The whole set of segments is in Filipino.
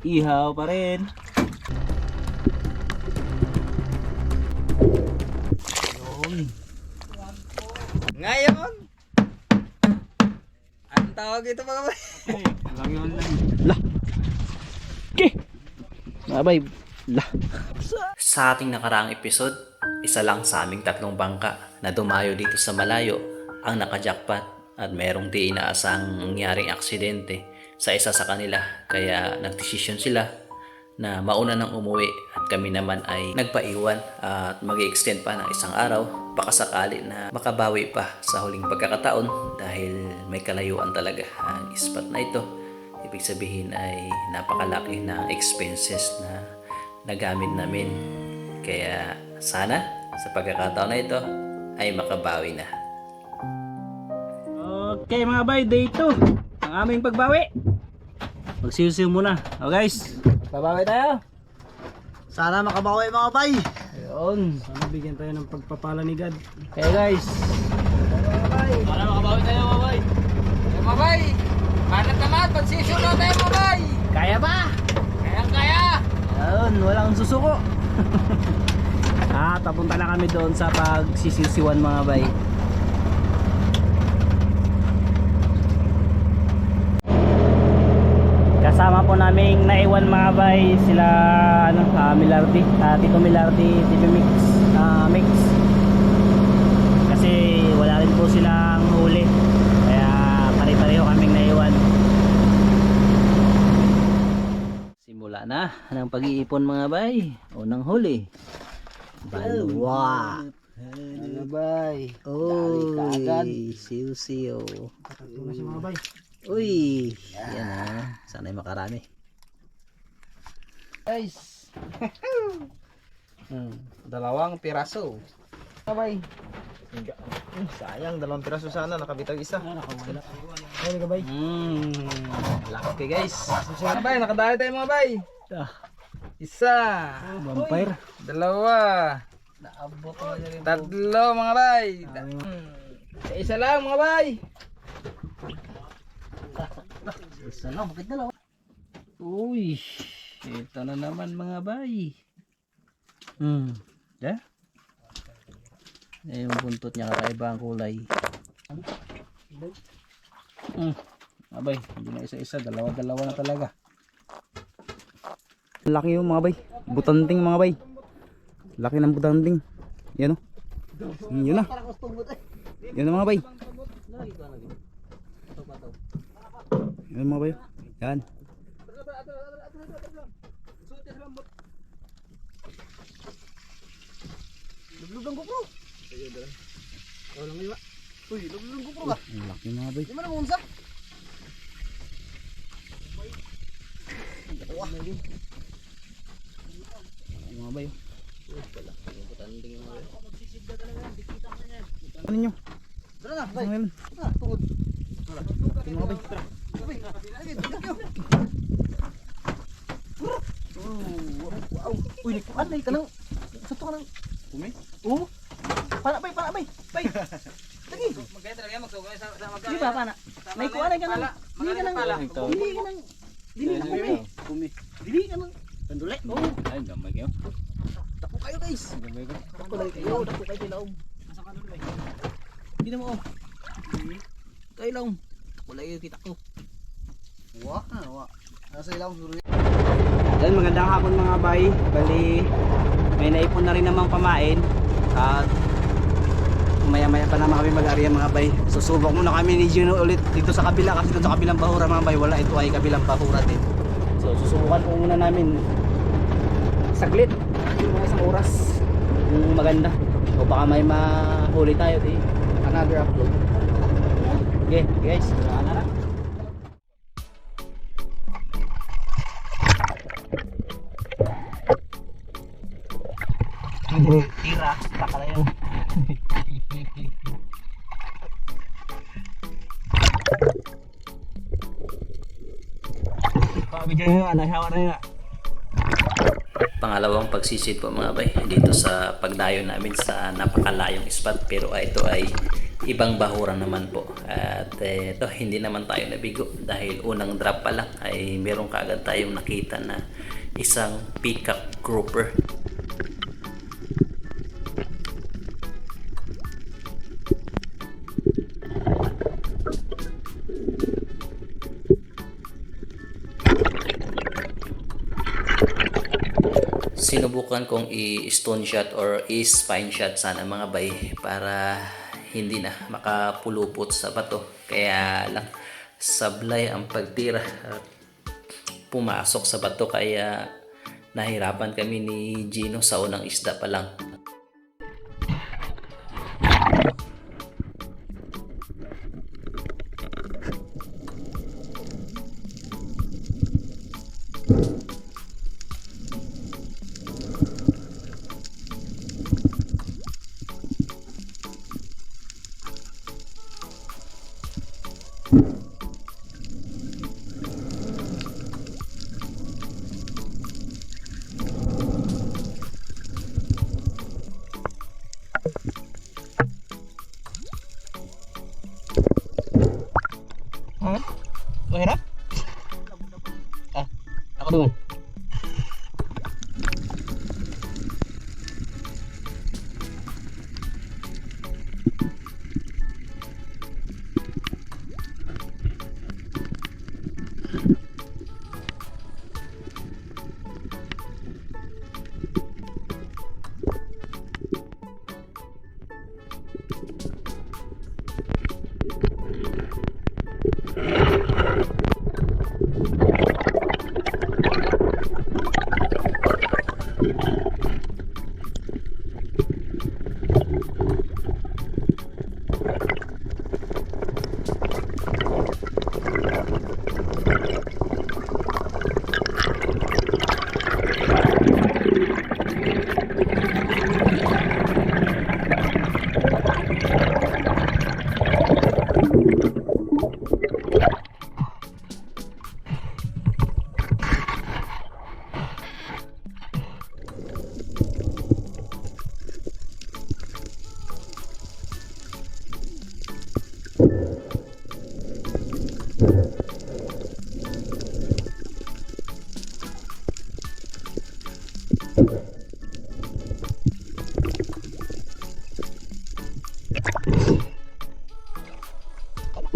Ihaw pa rin. Ngayon, ang tawag ito mga bay. Lah. Okay. Mga bay. Lah. Sa ating nakaraang episode, isa lang sa aming tatlong bangka na dumayo dito sa malayo ang nakajackpot at merong di inaasang nangyaring aksidente sa isa sa kanila, kaya nagdesisyon sila na mauna nang umuwi at kami naman ay nagpaiwan at mag-extend pa ng isang araw baka sakali na makabawi pa sa huling pagkakataon dahil may kalayuan talaga ang spot na ito. Ibig sabihin ay napakalaki ng expenses na nagamit namin, kaya sana sa pagkakataon na ito ay makabawi na. Okay mga bay, day 2 ang aming pagbawi. Magsiusiw muna. Okay guys, babawi tayo. Sana makabawi mga bay. Ayun, sana bigyan tayo ng pagpapala ni God. Okay guys, Sana makabawi tayo mga bay. Mga bay, manat naman, pagsisyon na tayo mga bay. kaya ba? Kaya. Ayun, walang susuko. Papunta na kami doon sa pagsisisiwan mga bay. Kasama po naming naiwan mga bay sila Milardi, Tito Milardi, Tito Mix. Kasi wala rin po silang huli. Kaya pare-pareho kaming naiwan. Simula na ang pag-iipon mga bay. Unang huli. Balwa. Ano bay? Uy, siw-siw. Ito si mga bay. Uy, yan sana'y makarami. Guys. Dalawang piraso. Mga bay. Sayang, dalawang piraso sana, nakabitaw isa. Nakawala. Ayun ka bay. Laki guys. Mga bay, nakadali tayo mga bay. Ah, Isa. vampire. Dalawa. Naabot ko na rin. Tatlo mga bay. Isa lang mga bay. Isa lang, bakit dalawa? Uy, ito na naman mga bay. Da? Yung buntot niya kakaiba ang kulay. Mga bay, hindi na isa-isa, dalawa-dalawa na talaga. Laki yung mga bay, butanding mga bay. Laki ng butanding. Yan o. Yun na. Yun na mga bay. Yan mga bay. Yan. Lublubang GoPro. Walang iwa. Uy, lublubang GoPro ka. Ang laki mga bay. Di mo na unsa? Mga bay. Ano nyo? Tara na, bay. Ano yun? Ah, tungod. Ito mga bay. Bay, lagi, lagi. Wow. Uy, nikuan na ka nang. Sato ka nang. Umi? Oo. Pana bay, pana bay. Bay. Lagi. Magkaya talaga magsugay sa Di ba pana? May kuan ka nang. Dili ka nang. Dili ka nang. Dili ka nang. Dili ka nang. Tandule. Oo. Ay, gamay kayo. Dako kayo guys. Gamay ka. Dako lang kayo, dako kayo tilaom. Hindi na mo. Kayo lang. Dako lang kayo kita ko. Wa. Nasa ilang siguro. Yan, magandang hapon mga bay. Bali, may naipon na rin namang pamain. At maya-maya pa naman kami mag-area mga bay. Susubok muna kami ni Gino ulit dito sa kabila, kasi dito sa kabilang bahura mga bay, wala, ito ay kabilang bahura din. So susubukan po muna namin saglit, mga isang oras kung maganda, o baka may mahuli tayo another upload. Okay guys, samahan na lang. Tira, baka na yun. Pabigyan nyo, anahawa na yun. Pangalawang pagsisid po mga bay dito sa pagdayo namin sa napakalayong spot, pero ito ay ibang bahura naman po. At ito, hindi naman tayo nabigo dahil unang drop pa lang ay meron kaagad tayong nakita na isang peacock grouper. Sinubukan kong i-stone shot or i-spine shot sana mga bay para hindi na makapulupot sa bato. Kaya lang sablay ang pagtira at pumasok sa bato, kaya nahirapan kami ni Gino sa unang isda pa lang. Mahirap? Ako doon.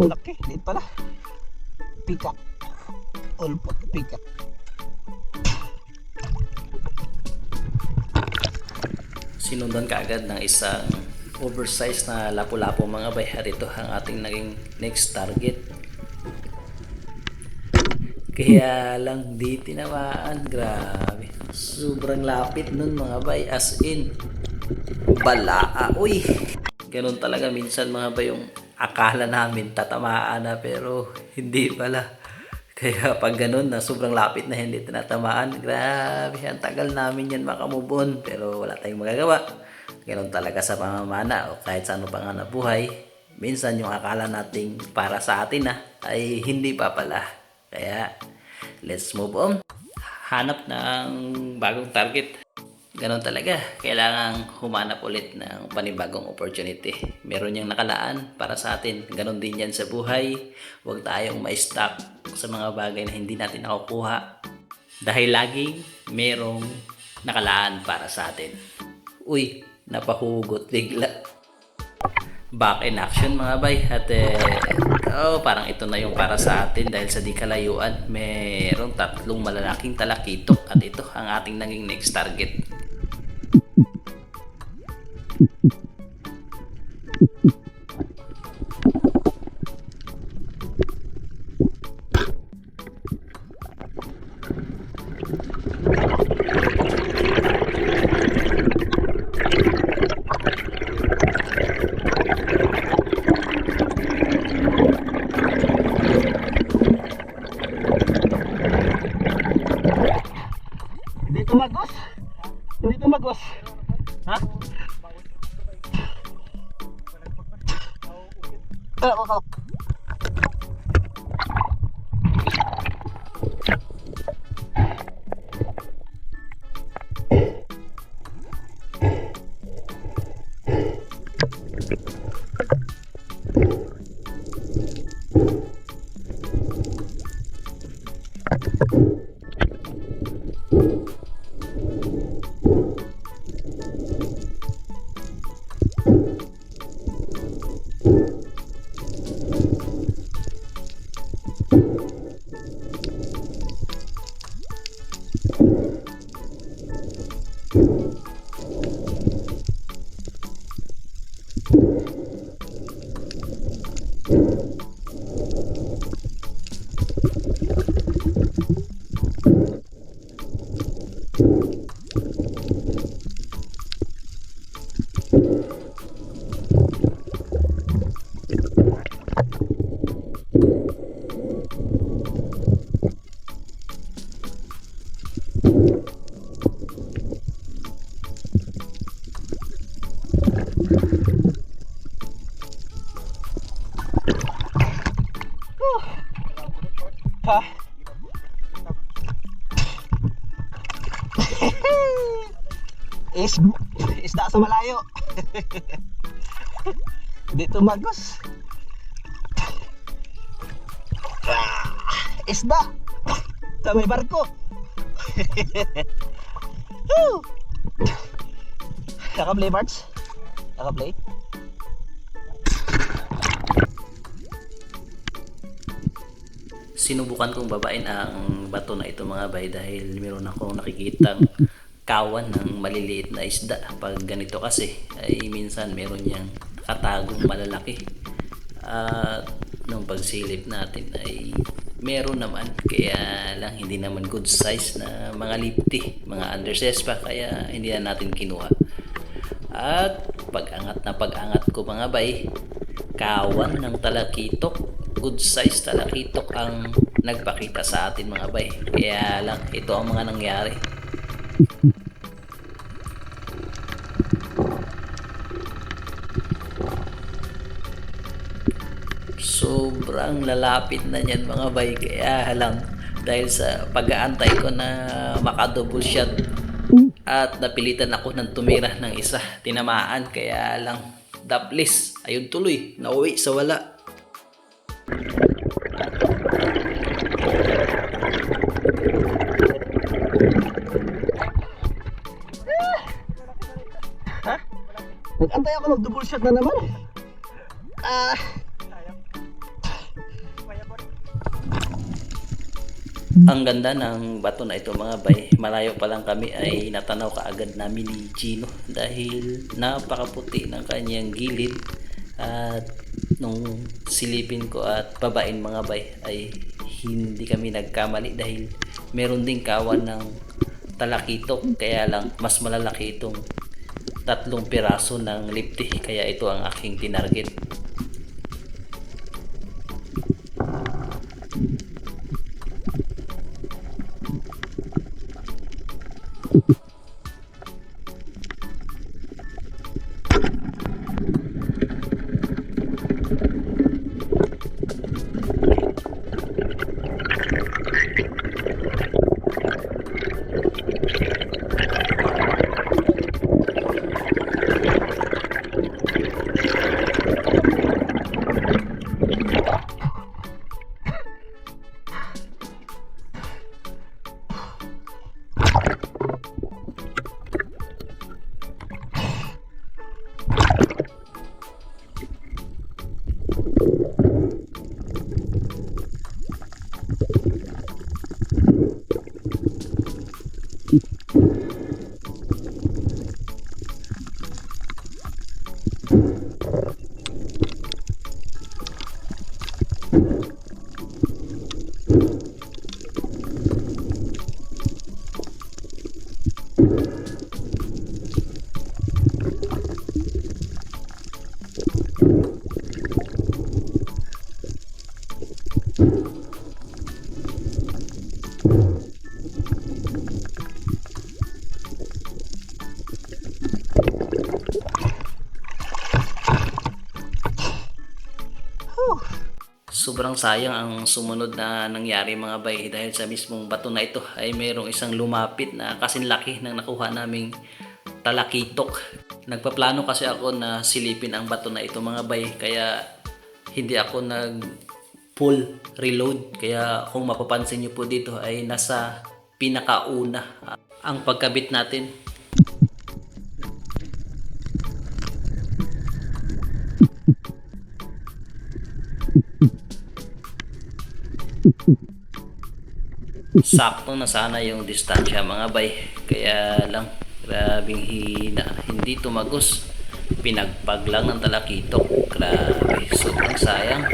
Ang laki, liit pala. Peacock. All peacock. Sinundan kaagad ng isang oversized na lapu-lapu mga bay. At ito ang ating naging next target. Kaya lang di tinamaan. Grabe. Sobrang lapit nun mga bay. As in, balaa. Uy! Ganun talaga minsan mga bay, yung akala namin tatamaan na pero hindi pala. Kaya pag ganun na sobrang lapit na hindi tinatamaan, grabe, ang tagal namin yan makamove on. Pero wala tayong magagawa. Ganun talaga sa pamamana o kahit sa ano pa nga na buhay. Minsan yung akala nating para sa atin na ay hindi pa pala. Kaya let's move on. Hanap ng bagong target. Ganon talaga, kailangang humanap ulit ng panibagong opportunity. Meron niyang nakalaan para sa atin. Ganon din yan sa buhay. Huwag tayong ma-stuck sa mga bagay na hindi natin nakukuha. Dahil laging merong nakalaan para sa atin. Uy, napahugot bigla. Back in action mga bay. At parang ito na yung para sa atin dahil sa di kalayuan. Merong 3 malalaking talakitok at ito ang ating naging next target. Hindi tumagos. Hindi tumagos. Ha? Ako. Ha? Isda sa malayo. Dito magos. Isda sa may barko. Naka-play parts? Naka-play? Sinubukan kong babain ang bato na ito mga bay dahil meron akong nakikitang kawan ng maliliit na isda. Pag ganito kasi ay minsan meron niyang katagong malalaki. At nung pagsilip natin ay meron naman, kaya lang hindi naman good size na mga lipti, mga undersize pa, kaya hindi na natin kinuha. At pag-angat ko mga bay, kawan ng talakitok, good size talakitok ang nagpakita sa atin mga bay. Kaya lang ito ang mga nangyari. Sobrang lalapit na niyan mga bay, kaya lang dahil sa pag-aantay ko na maka-double shot at napilitan ako ng tumira ng isa, tinamaan, kaya lang daplis, ayun tuloy, nauwi sa wala. Nag-antay ako mag-double shot na naman. Ang ganda ng bato na ito mga bay, malayo pa lang kami ay natanaw kaagad namin ni Gino dahil napakaputi ng kanyang gilid. At nung silipin ko at babain mga bay ay hindi kami nagkamali dahil meron ding kawan ng talakitok, kaya lang mas malalaki itong 3 piraso ng lipti, kaya ito ang aking tinarget. Sobrang sayang ang sumunod na nangyari mga bay dahil sa mismong bato na ito ay mayroong isang lumapit na kasing laki ng nakuha naming talakitok. Nagpaplano kasi ako na silipin ang bato na ito mga bay, kaya hindi ako nag full reload, kaya kung mapapansin nyo po dito ay nasa pinakauna ang pagkabit natin. Sakto na sana yung distansya mga bay. Kaya lang, grabing hina. Hindi tumagos. Pinagpag lang ng talakitok. Grabe, sobrang sayang.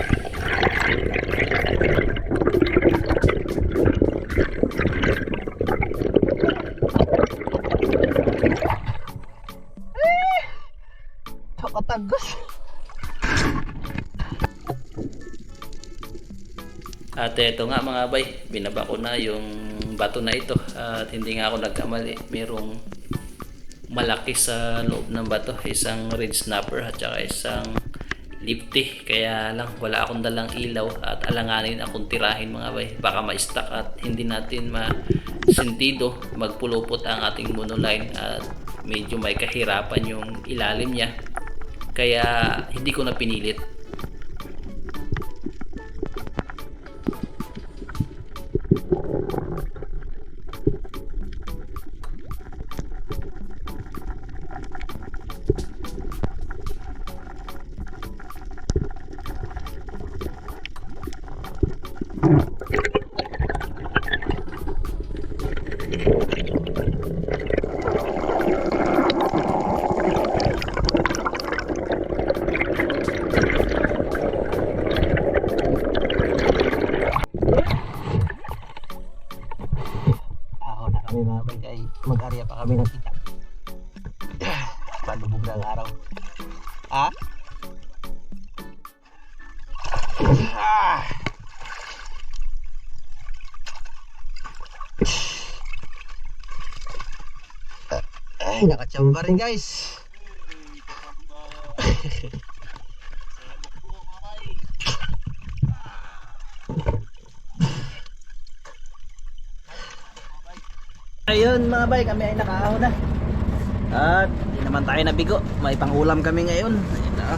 Pakatagos. At eto nga mga bay, binaba ko na yung bato na ito. At hindi nga ako nagkamali. Merong malaki sa loob ng bato. Isang red snapper at saka isang lifty. Kaya lang wala akong dalang ilaw at alanganin akong tirahin mga bay. Baka ma-stuck at hindi natin masentido magpulupot ang ating monoline at medyo may kahirapan yung ilalim niya. Kaya hindi ko na pinilit. Ako na kami mga bay ay mag-area pa kami ng kita. Palubog na ang araw. Ah? Ah! Ay, nakachamba rin guys. Ayun mga bay, kami ay nakaahon na. At hindi naman tayo nabigo. May pangulam kami ngayon. Ayun na.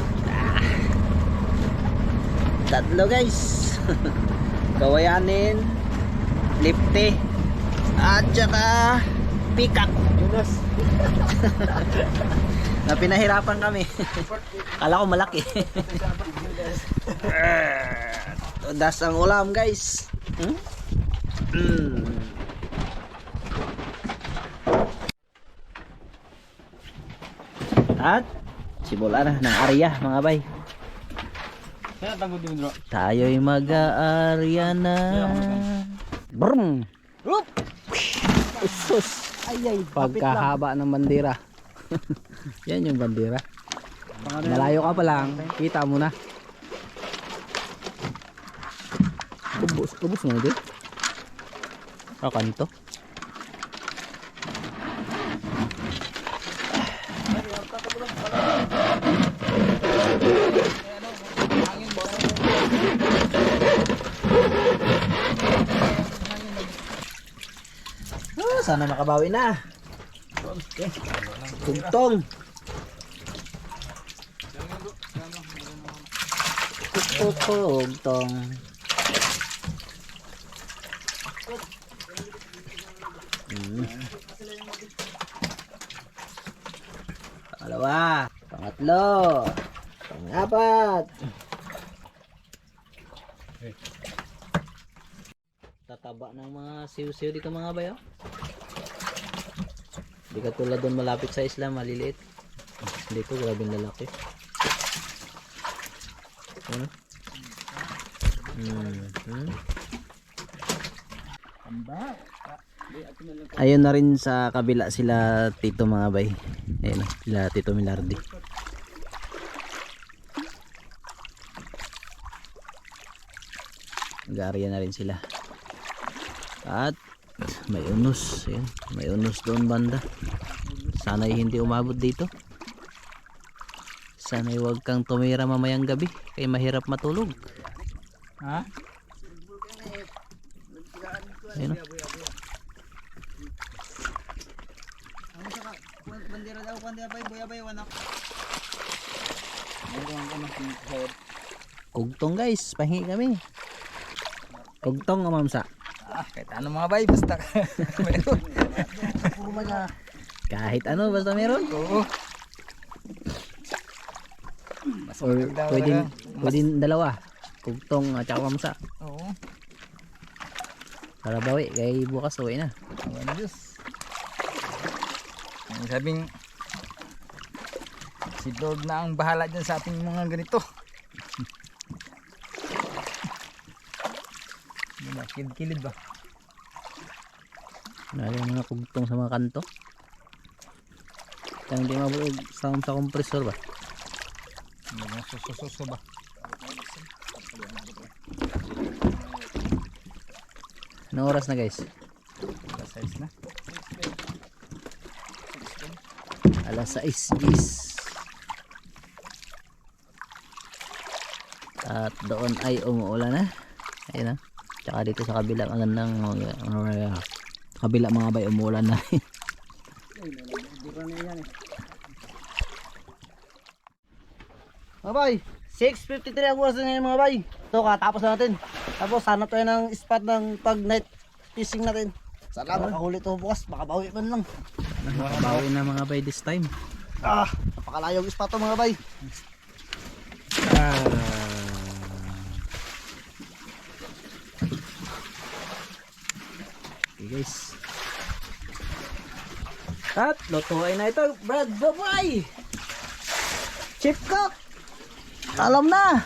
Tatlo guys. Kawayanin, lifty, at saka pikak. Na pinahirapan kami. Kala ko malaki. Das ang ulam guys. At simula na ng area mga bay. Tayo'y mag-aarya na. Brum! Usus! Ay, pagkahaba ng bandera. Yan yung bandera. Malayo ka pa lang, kita mo na. Ubus mo na din. Kanto. Sana makabawi na. Okay. Tugtong. Tugtong. Pangalawa, pangatlo, pangapat. Tataba ng mga siw-siw dito mga bayo. Hindi ka tulad doon malapit sa isla, maliliit. Dito grabe lalaki. Ayun na rin sa kabila sila Tito mga bay. Ayun sila Tito Milardi. Nag-aarya na rin sila. At may unos. Ayun, may unos doon banda. Sana'y hindi umabot dito. Sana'y huwag kang tumira mamayang gabi kaya mahirap matulog. Ha? Ayun. Bandera daw kan bay boy wanak. Kugtong guys, pahingi kami. Kugtong o mamsa. Kahit ano mga bay, basta meron. Kahit ano basta meron. Oo. Or pwedeng dalawa. Kugtong at saka mamsa. Oo. Para bawi, kay bukas uwi na. Awan Diyos. Ang sabing si Lord na ang bahala dyan sa ating mga ganito. Diba, kilid ba? Nala yung mga kugtong sa mga kanto. Kaya hindi mabulog sound sa compressor ba? Susususo ba? Anong oras na guys? Alas 6 na. Alas 6:10. At doon ay umuulan na. Ayun na. Tsaka dito sa kabila magandang kabila mga bay umuulan na. Mga bay, 6:53 ang oras na ngayon mga bay. Ito katapos na natin. Tapos hanap tayo ng spot ng pag night fishing natin. Sana makahuli ito bukas, makabawi man lang. Makabawi na mga bay this time. Napakalayong spot to mga bay. Okay guys. At lutuin na ito, Brad Boboy. Chip cook. Alam na.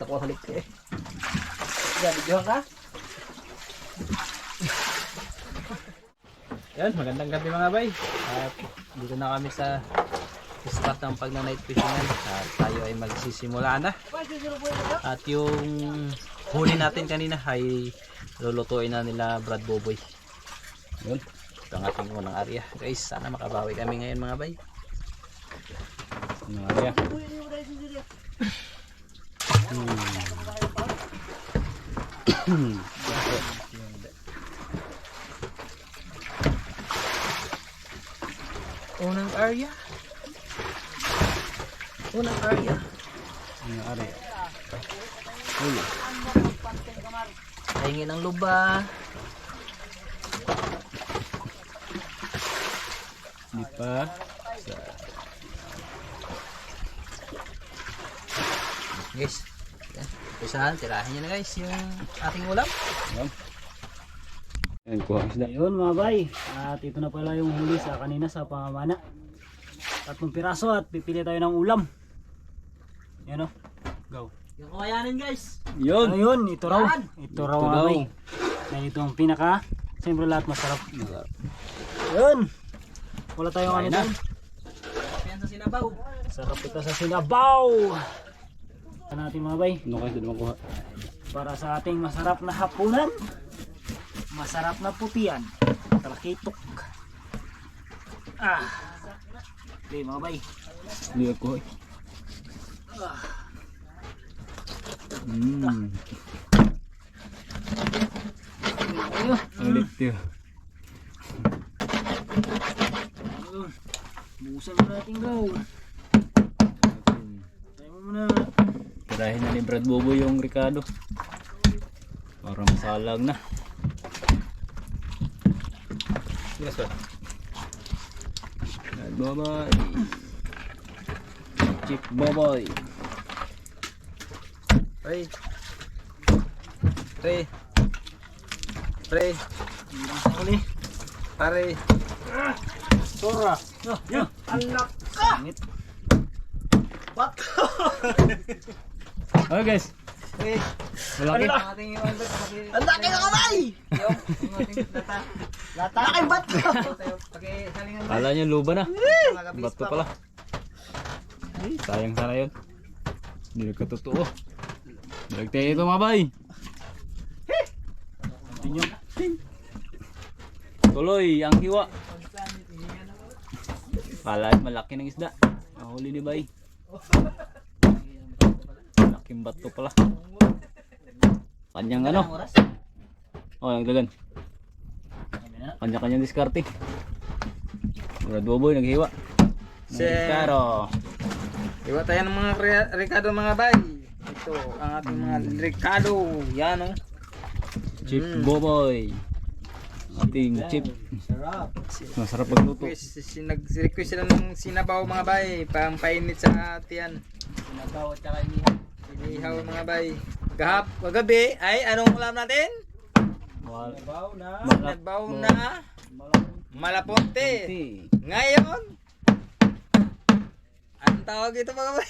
Ako halik eh. Video ka? Yan, magandang gabi mga bay. At dito na kami sa spot ng pag night fishingan. At tayo ay magsisimula na. At yung huli natin kanina ay lulutuin na nila Brad Boboy. Yun. Ito ang ating unang area. Guys, sana makabawi kami ngayon mga bay. Unang area. Unang area. Unang area. Unang area. Huli. Tingin ang luba. Di pa. Guys. Usahan, tirahin nyo na guys yung ating ulam. Ayan, kuha ang isda. Ayun mga bay, at ito na pala yung huli sa kanina sa pamamana. 3 piraso at pipili tayo ng ulam. Yan o. Go. Yung kawayanin guys. Yun. Ayun, ito raw. Ito raw mga bay. Yan ito ang pinaka. Siyempre lahat masarap. Yun. Wala tayong ano doon. Yan sa sinabaw. Sarap ito sa sinabaw. Ito natin mga bay. Ano kayo dalawang kuha? Para sa ating masarap na hapunan. Masarap na putian. Talakitok. Okay mga bay. Hindi ako kuha. Ang liptiyo. Busan mo natin bro. Tayo mo muna. Tirahin na ni Brad Boboy yung Ricardo. Parang masalag na. Yes ba? Brad Boboy. Chip Boboy. Pre. Pre. Pre. Uli. Pare. Sora. Yan. Alak ka. What? Okay guys. Pre. Malaki. Ating yung ano. Ang laki na kamay! Yung ating lata. Lata na kay bat! Pag-salingan mo. Kala nyo luba na. Magabis Bato pa. pala. Ay, sayang sana yun. Hindi nagkatotoo. Nagtayo ito mga bay. Tuloy ang hiwa. Kala malaki ng isda. Nahuli ni bay. Malaking bato pala. Kanyang ano? Oh, naglagan. Kanya-kanyang diskarte. Brad Boboy naghiwa. Karo. Iwa tayo ng mga Ricardo mga bay. Ito ang ating mga Ricardo. Yan o. Chip Boboy. Ating chip. Sarap. Masarap magluto. Nag-request sila ng sinabaw mga bay. Pang painit sa atiyan. Sinabaw at saka inihaw. Inihaw mga bay. Kagabi ay anong ulam natin? Sinabaw na malaponte. Ngayon, anong tawag ito mga bay?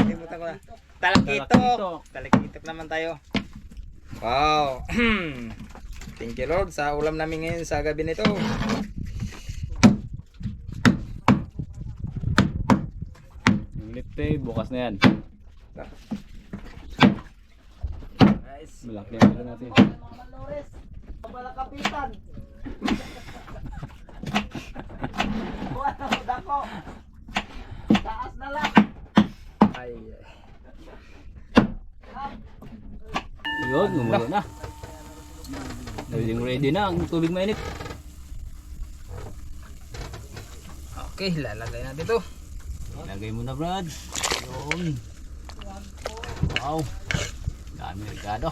Kalimutan ko na. Talakitok. Talakitok naman tayo. Wow. Thank you Lord sa ulam namin ngayon sa gabi nito. Yung lipte, bukas na yan. Guys, Malaki ang ulo natin. Wala kapitan. Wala ko dako. Taas na lang. ay Yun, gumulo na. Ready na ang tubig mainit. okay, lalagay natin ito. Ilagay mo na, Brad. Yun. Wow. Dami Ricardo.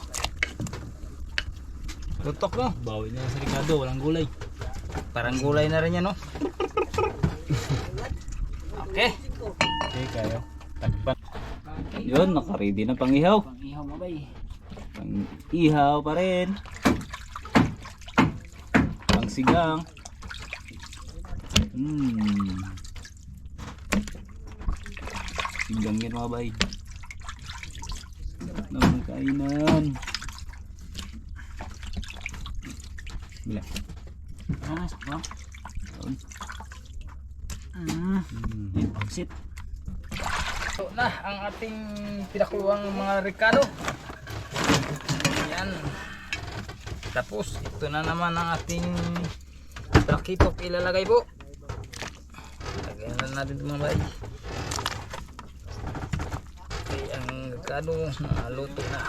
Tutok no. Bawi na sa Ricardo, walang gulay. Parang gulay na rin yan no. Okay. Okay, kayo. Tagpan. Yun, naka-ready na pang-ihaw. Ihaw mo bay. Pang-ihaw pa rin. Pang-sigang. Sigang yan mga bay. Sarap naman kainan. Bila. Sakto. Yun. Pangsit. Ito na ang ating pinakuluang mga Ricardo. Yan. Tapos ito na naman ang ating talakitok ilalagay po. Lagyan na natin ito mga bay. Okay, ang Ricardo luto na.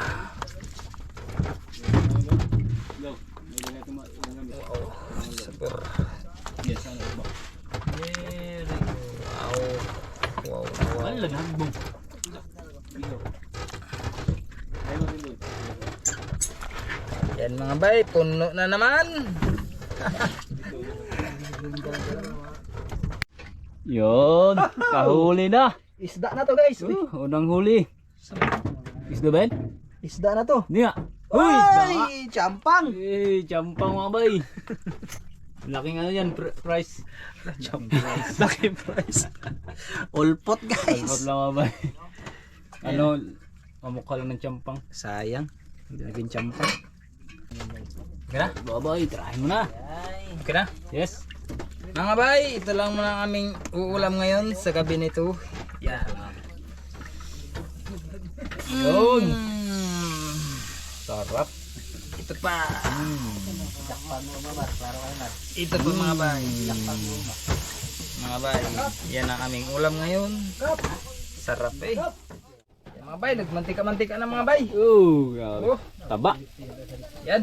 Wow, sabor. Yes, ano ba? Very good. Wow, wow. Wala na, bong. Yan mga bay, puno na naman. Yun, kahuli na. Isda na to guys. Unang huli. Isda ba yan? Isda na to. Hindi nga. Uy, isda nga. Ay, champang. Eh, champang mga bay. Laking ano yan, price. Laki price. All pot guys. Alpot lang mga bay. Ano, mamukha lang ng champang. Sayang. Hindi naging champang. Okay na? Babay, tirahin mo na. Okay na? Yes. Mga bay, ito lang muna ang aming uulam ngayon sa gabi nito. Yan. Yun. Sarap. Ito pa. Ito pa mga bay. Mga bay, yan ang aming ulam ngayon. Sarap eh. Yan, mga bay, nagmantika-mantika na mga bay. Oh, grabe. Oh, Taba. yan.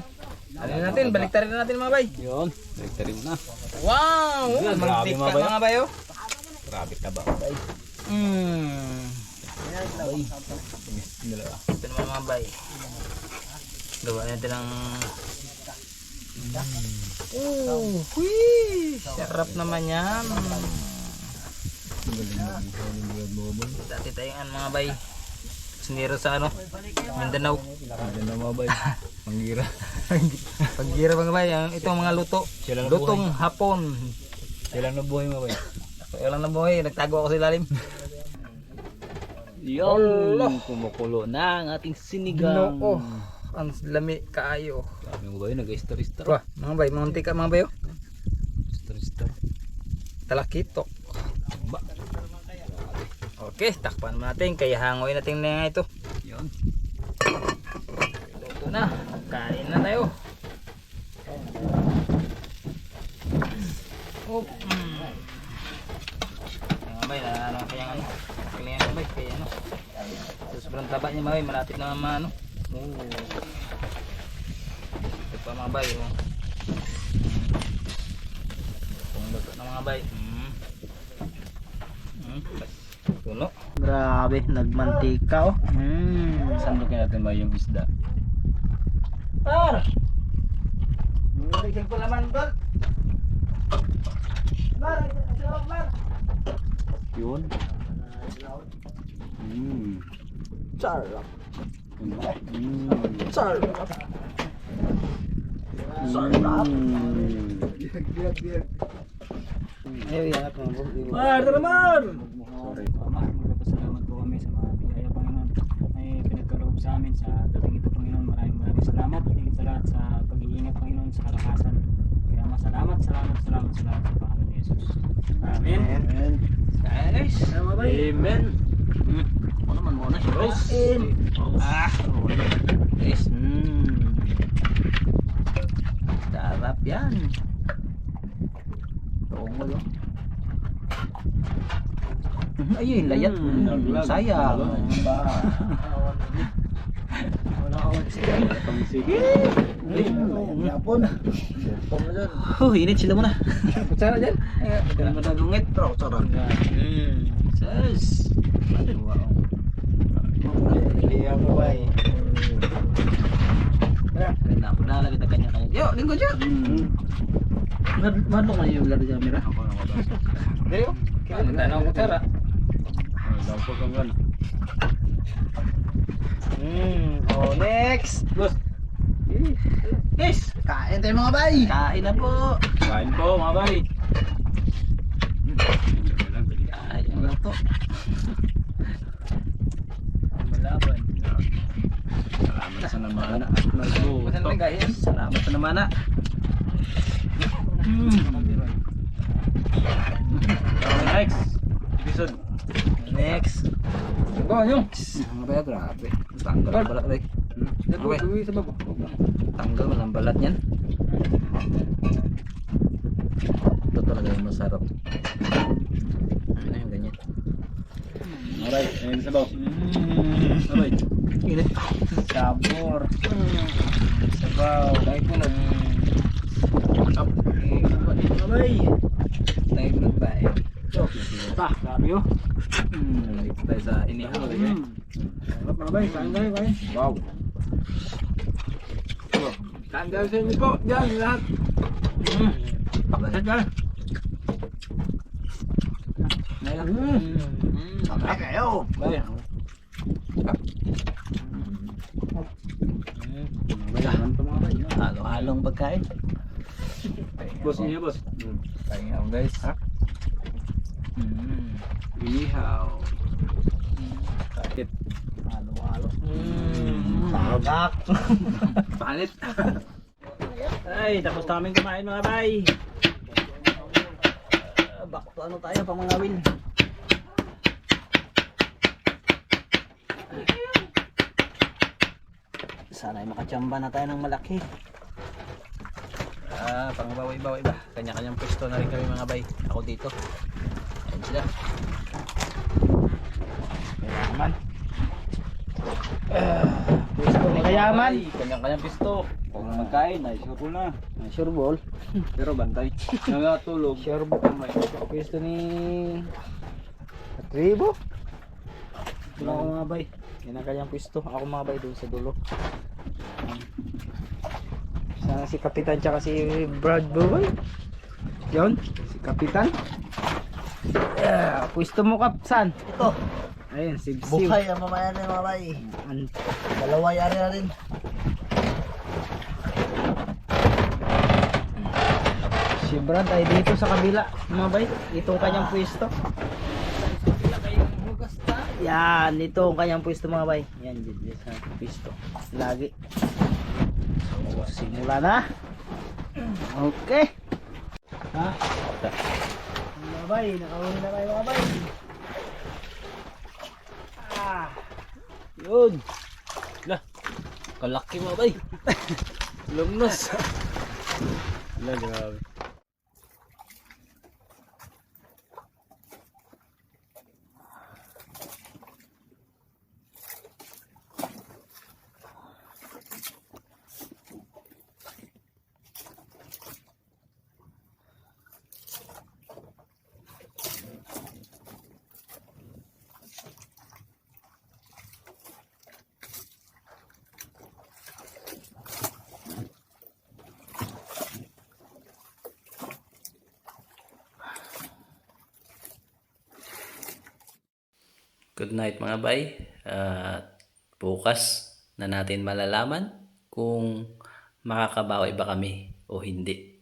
Ano natin, baliktarin na natin mga bay. Yun, nagtarim na. Wow! Yan, grabe, Mantika mga bay. mga bay oh. Grabe taba. Ito naman mga bay. Gawa natin ng sarap naman yan. Dati tayong mga bay. Sinira sa ano? Mindanao. Yan na mga bay. Pangira. Paggira mga bay, itong mga luto. Sila na Lutong hapon. Sila na buhay mga bay. Kaya lang na buhay, nagtago ako sa ilalim. Yun, kumukulo na ang ating sinigang. Noo. Ang lami kaayo. Sabi mo ba yun, nag-star-star. Wah, mga bay, mga mantika mga bay oh. Star-star. Talakitok. Ba. Okay, takpan natin. Kaya hangoy natin na ito. Yun. Ito na. Kain na tayo. Oh. Mga bay, ano kaya ano? Kaya ano bay, kaya ano? So, sobrang taba niya mga bay, malapit na mga ano. Ito pa mga bay. Oh. Kung luto na mga bay. Puno. Grabe, nagmantika oh. Sandukin natin ba yung isda? Par! Nilagyan ko naman doon. Mar! Mar! Yun. Sarap. Sarap. Sarap. Ay, yan ako. Sorry. Magpapasalamat po kami sa mga biyaya Panginoon ay pinagkaloob sa amin sa dating ito Panginoon. Maraming salamat. Higit sa lahat sa pag-iingat Panginoon sa kalakasan. Kaya salamat sa pangalan ni Jesus. Amen. Amen. Guys, Amen. Ano naman muna siya, guys? Guys, sarap yan. Tungol, oh. Ayun, layat. Sayang. Wala ako. Yapon. Init sila muna. Kutsara dyan. Ganun mo nagungit. Pero kutsara. Sus. Hindi ako ba eh. Nala kita kanya-kanya. Yo, linggo dyan. Madlo ka yung laro dyan, Mira? Ako. Dari ko? Ang tanong ko tara. Dapat kang gan. Oh, next. Boss. Guys, kain tayo mga bay. Kain na po. Kain po mga bay. Kain na to. Malaban. Salamat sa namana at Masan lang guys. Salamat sa namana. Next episode. Next. Go nyo. Mga bay, grabe. Tanggal ang balat, bay. Okay. Sa babo. Tanggal mo ang balat niyan. Ito talaga yung masarap. Ano yung ganyan? Alright, ayun sa baw. Alright. Init. Sabor. Sabaw. Dahil po na. Up. Abay. Dahil po na ba eh. Grabe yun. Dito tayo sa inihaw. Sarap mga bay, kain kayo kain. Wow. Kain tayo sa inyo po. Diyan lahat. Pakasad ka. Sabay kayo. Bay. Halo-halong pagkain. Boss niya boss. Pahingaw guys. Ihaw. Sakit. Halo-halo. Sarap. Panit. Ay, tapos namin kumain mga bay. Back to ano tayo pang mga win. Sana ay makachamba na tayo ng malaki. Pang bawi-bawi ba? Kanya-kanyang pwesto na rin kami mga bay. Ako dito. Ayan sila. Kayaman. Pwesto ni Kayaman. Kanyang-kanyang pisto. Kung magkain, ay sure na. Sure ball. Pero bantay. Nangatulog. Sure ball. Pwesto ni Tribo. Ito ako mga bay. Yan ang kanyang pwesto. Ako mga bay doon sa dulo. Sana si Kapitan tsaka si Brad Boy. Yun, si Kapitan. Pwesto mo Kapsan. Ito, Ayun, si buhay ang mamaya na mga bay. Dalawa yari na rin. Si Brad ay dito sa kabila, mga bay. Ito ang kanyang pwesto. Yan, ito ang kanyang pwesto mga bay. Yan, dito sa pwesto. Lagi. So, simula na. Okay. Ha? Mga bay, nakahuli na kayo mga bay. Yun. Lah. Kalaki mo bay. Lumnos. Lah, grabe. Good night mga bay. At Bukas na natin malalaman kung makakabawi ba kami o hindi.